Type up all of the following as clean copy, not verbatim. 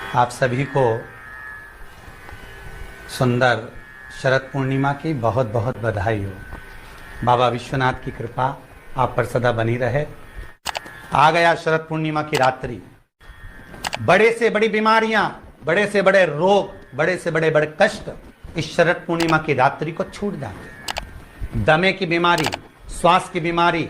आप सभी को सुंदर शरद पूर्णिमा की बहुत बहुत बधाई हो। बाबा विश्वनाथ की कृपा आप पर सदा बनी रहे। आ गया शरद पूर्णिमा की रात्रि। बड़े से बड़ी बीमारियां, बड़े से बड़े रोग, बड़े से बड़े बड़े कष्ट इस शरद पूर्णिमा की रात्रि को छूट जाते। दमे की बीमारी, श्वास की बीमारी,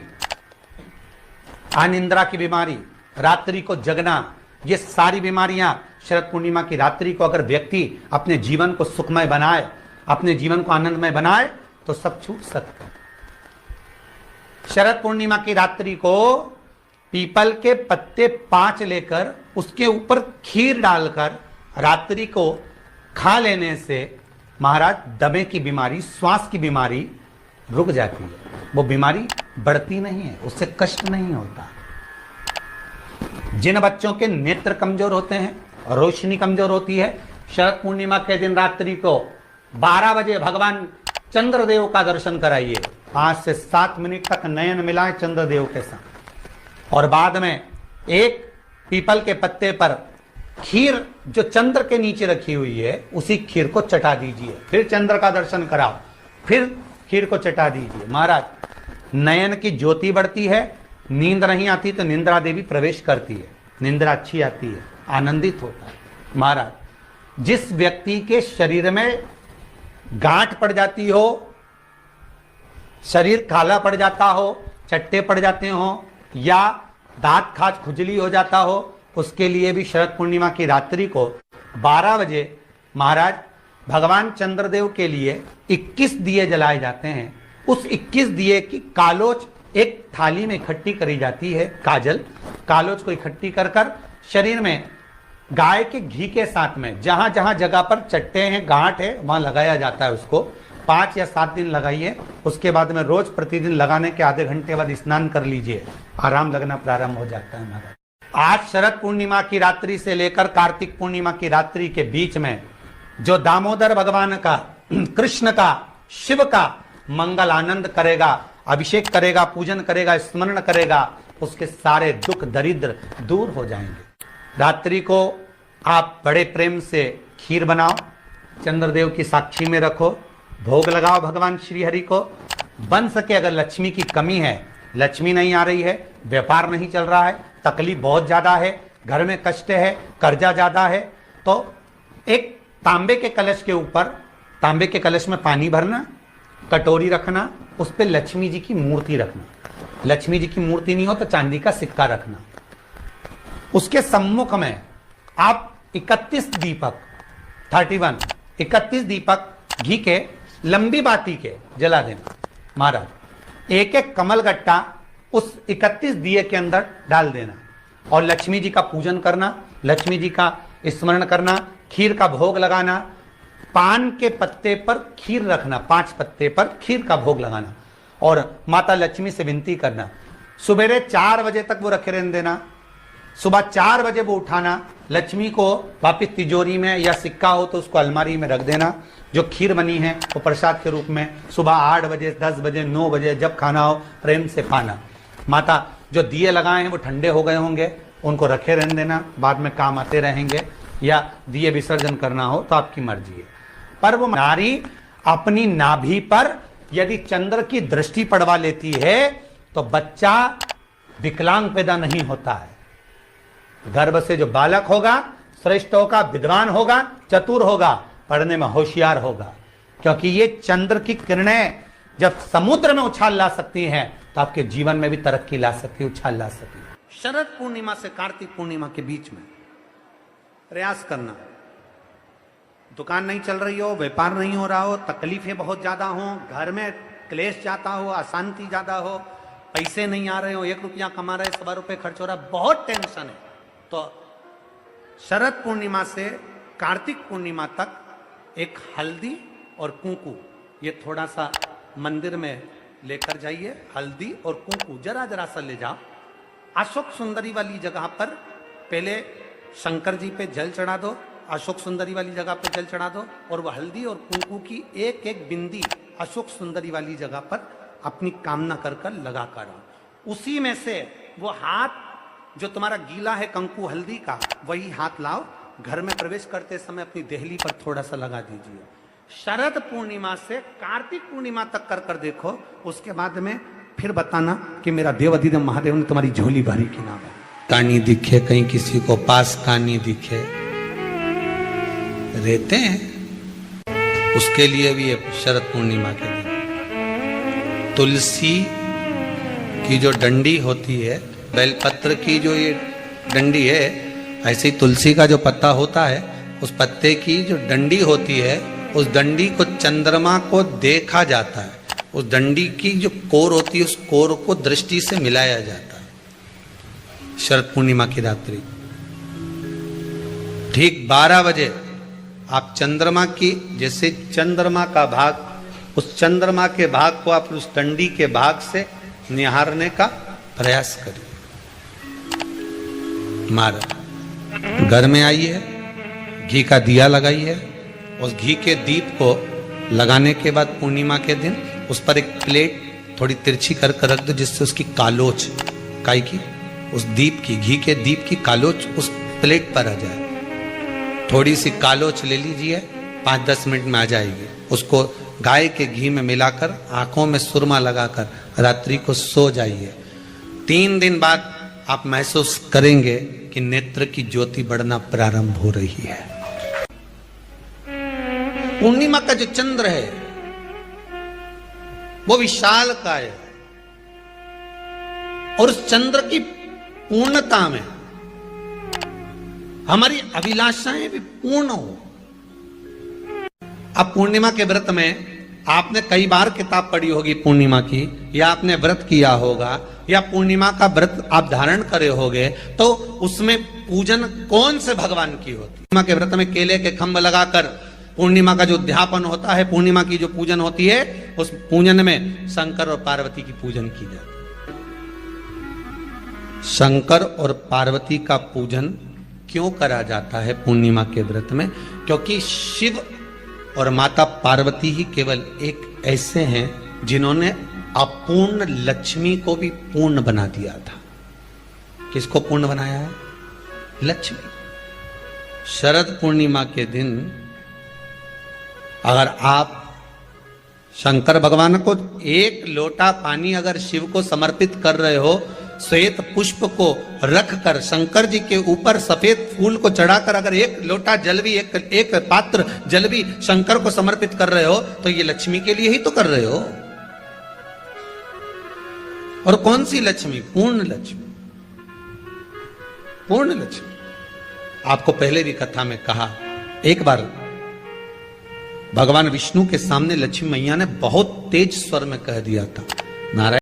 अनिद्रा की बीमारी, रात्रि को जगना, ये सारी बीमारियां शरद पूर्णिमा की रात्रि को अगर व्यक्ति अपने जीवन को सुखमय बनाए, अपने जीवन को आनंदमय बनाए तो सब छूट सकता है। शरद पूर्णिमा की रात्रि को पीपल के पत्ते 5 लेकर उसके ऊपर खीर डालकर रात्रि को खा लेने से महाराज दमे की बीमारी, श्वास की बीमारी रुक जाती है। वो बीमारी बढ़ती नहीं है, उससे कष्ट नहीं होता। जिन बच्चों के नेत्र कमजोर होते हैं, रोशनी कमजोर होती है, शरद पूर्णिमा के दिन रात्रि को 12 बजे भगवान चंद्रदेव का दर्शन कराइए। 5 से 7 मिनट तक नयन मिलाएं चंद्रदेव के साथ और बाद में एक पीपल के पत्ते पर खीर जो चंद्र के नीचे रखी हुई है उसी खीर को चटा दीजिए। फिर चंद्र का दर्शन कराओ, फिर खीर को चटा दीजिए। महाराज नयन की ज्योति बढ़ती है, नींद नहीं आती तो निंद्रा देवी प्रवेश करती है, निंद्रा अच्छी आती है, आनंदित होता है। महाराज जिस व्यक्ति के शरीर में गांठ पड़ जाती हो, शरीर काला पड़ जाता हो, चट्टे पड़ जाते हो या दांत खाज खुजली हो जाता हो, उसके लिए भी शरद पूर्णिमा की रात्रि को 12 बजे महाराज भगवान चंद्रदेव के लिए 21 दिए जलाए जाते हैं। उस 21 दिए की कालोच एक थाली में इकट्ठी करी जाती है। कालोच को इकट्ठी कर कर शरीर में गाय के घी के साथ में जहां जहां जगह पर चट्टे हैं, गांठ है, वहां लगाया जाता है। उसको 5 या 7 दिन लगाइए। उसके बाद में रोज प्रतिदिन लगाने के आधे घंटे बाद स्नान कर लीजिए, आराम लगना प्रारंभ हो जाता है। महाराज आज शरद पूर्णिमा की रात्रि से लेकर कार्तिक पूर्णिमा की रात्रि के बीच में जो दामोदर भगवान का, कृष्ण का, शिव का मंगल आनंद करेगा, अभिषेक करेगा, पूजन करेगा, स्मरण करेगा, उसके सारे दुख दरिद्र दूर हो जाएंगे। रात्रि को आप बड़े प्रेम से खीर बनाओ, चंद्रदेव की साक्षी में रखो, भोग लगाओ भगवान श्री हरि को। बन सके अगर लक्ष्मी की कमी है, लक्ष्मी नहीं आ रही है, व्यापार नहीं चल रहा है, तकलीफ बहुत ज्यादा है, घर में कष्ट है, कर्जा ज्यादा है, तो एक तांबे के कलश के ऊपर, तांबे के कलश में पानी भरना, कटोरी रखना, उस पर लक्ष्मी जी की मूर्ति रखना। लक्ष्मी जी की मूर्ति नहीं हो तो चांदी का सिक्का रखना। उसके सम्मुख में आप 31 दीपक 31 दीपक घी के लंबी बाती के जला देना। महाराज एक एक कमल गट्टा उस 31 दिए के अंदर डाल देना और लक्ष्मी जी का पूजन करना, लक्ष्मी जी का स्मरण करना, खीर का भोग लगाना, पान के पत्ते पर खीर रखना, 5 पत्ते पर खीर का भोग लगाना और माता लक्ष्मी से विनती करना। सुबेरे 4 बजे तक वो रखे रहने देना, सुबह 4 बजे वो उठाना, लक्ष्मी को वापिस तिजोरी में या सिक्का हो तो उसको अलमारी में रख देना। जो खीर बनी है वो प्रसाद के रूप में सुबह 8 बजे, 10 बजे, 9 बजे जब खाना हो प्रेम से खाना। माता जो दिए लगाए हैं वो ठंडे हो गए होंगे, उनको रखे रहने देना, बाद में काम आते रहेंगे, या दिए विसर्जन करना हो तो आपकी मर्जी है। पर वो नारी अपनी नाभि पर यदि चंद्र की दृष्टि पड़वा लेती है तो बच्चा विकलांग पैदा नहीं होता है। गर्भ से जो बालक होगा श्रेष्ठ होगा, विद्वान होगा, चतुर होगा, पढ़ने में होशियार होगा, क्योंकि ये चंद्र की किरणें जब समुद्र में उछाल ला सकती हैं तो आपके जीवन में भी तरक्की ला सकती है, उछाल ला सकती है। शरद पूर्णिमा से कार्तिक पूर्णिमा के बीच में प्रयास करना। दुकान नहीं चल रही हो, व्यापार नहीं हो रहा हो, तकलीफें बहुत ज्यादा हो, घर में क्लेश जाता हो, अशांति ज्यादा हो, पैसे नहीं आ रहे हो, 1 रुपया कमा रहे, 1.25 रुपये खर्च हो रहा, बहुत टेंशन है, तो शरद पूर्णिमा से कार्तिक पूर्णिमा तक एक हल्दी और कुंकू ये थोड़ा सा मंदिर में लेकर जाइए। हल्दी और कुंकू जरा जरा सा ले जाओ। अशोक सुंदरी वाली जगह पर पहले शंकर जी पे जल चढ़ा दो, अशोक सुंदरी वाली जगह पे जल चढ़ा दो और वह हल्दी और कुंकू की एक एक बिंदी अशोक सुंदरी वाली जगह पर अपनी कामना कर कर लगा कर आओ। उसी में से वो हाथ जो तुम्हारा गीला है कंकु हल्दी का, वही हाथ लाओ, घर में प्रवेश करते समय अपनी देहली पर थोड़ा सा लगा दीजिए। शरद पूर्णिमा से कार्तिक पूर्णिमा तक कर कर देखो, उसके बाद में फिर बताना कि मेरा देव अधिदेव महादेव ने तुम्हारी झोली भरी कि ना भरी। कहानी दिखे कहीं किसी को पास कहानी दिखे, रहते हैं उसके लिए भी शरद पूर्णिमा के दिन तुलसी की जो डंडी होती है, बेलपत्र की जो ये डंडी है, ऐसे ही तुलसी का जो पत्ता होता है, उस पत्ते की जो डंडी होती है, उस डंडी को चंद्रमा को देखा जाता है। उस डंडी की जो कोर होती है, उस कोर को दृष्टि से मिलाया जाता है। शरद पूर्णिमा की रात्रि ठीक 12 बजे आप चंद्रमा की, जैसे चंद्रमा का भाग, उस चंद्रमा के भाग को आप उस डंडी के भाग से निहारने का प्रयास करिए। मारा घर में आइए, घी का दिया लगाइए, उस घी के दीप को लगाने के बाद पूर्णिमा के दिन उस पर एक प्लेट थोड़ी तिरछी कर रख दो, जिससे उसकी कालोच काई की, उस दीप की, घी के दीप की कालोच उस प्लेट पर आ जाए। थोड़ी सी कालोच ले लीजिए, 5-10 मिनट में आ जाएगी। उसको गाय के घी में मिलाकर आंखों में सुरमा लगाकर रात्रि को सो जाइए। 3 दिन बाद आप महसूस करेंगे कि नेत्र की ज्योति बढ़ना प्रारंभ हो रही है। पूर्णिमा का जो चंद्र है वो विशाल का है, और उस चंद्र की पूर्णता में हमारी अभिलाषाएं भी पूर्ण हो। अब पूर्णिमा के व्रत में आपने कई बार किताब पढ़ी होगी पूर्णिमा की, या आपने व्रत किया होगा, या पूर्णिमा का व्रत आप धारण करे होगे, तो उसमें पूजन कौन से भगवान की होती है? पूर्णिमा के व्रत में केले के खंभ लगाकर पूर्णिमा का जो उद्यापन होता है, पूर्णिमा की जो पूजन होती है, उस पूजन में शंकर और पार्वती की पूजन की जाती है। शंकर और पार्वती का पूजन क्यों करा जाता है पूर्णिमा के व्रत में? क्योंकि शिव और माता पार्वती ही केवल एक ऐसे हैं जिन्होंने अपूर्ण लक्ष्मी को भी पूर्ण बना दिया था। किसको पूर्ण बनाया है? लक्ष्मी। शरद पूर्णिमा के दिन अगर आप शंकर भगवान को एक लोटा पानी अगर शिव को समर्पित कर रहे हो, श्वेत पुष्प को रखकर शंकर जी के ऊपर सफेद फूल को चढ़ाकर अगर एक लोटा जल भी, एक पात्र जल भी शंकर को समर्पित कर रहे हो, तो ये लक्ष्मी के लिए ही तो कर रहे हो। और कौन सी लक्ष्मी? पूर्ण लक्ष्मी। पूर्ण लक्ष्मी। आपको पहले भी कथा में कहा, एक बार भगवान विष्णु के सामने लक्ष्मी मैया ने बहुत तेज स्वर में कह दिया था, नारायण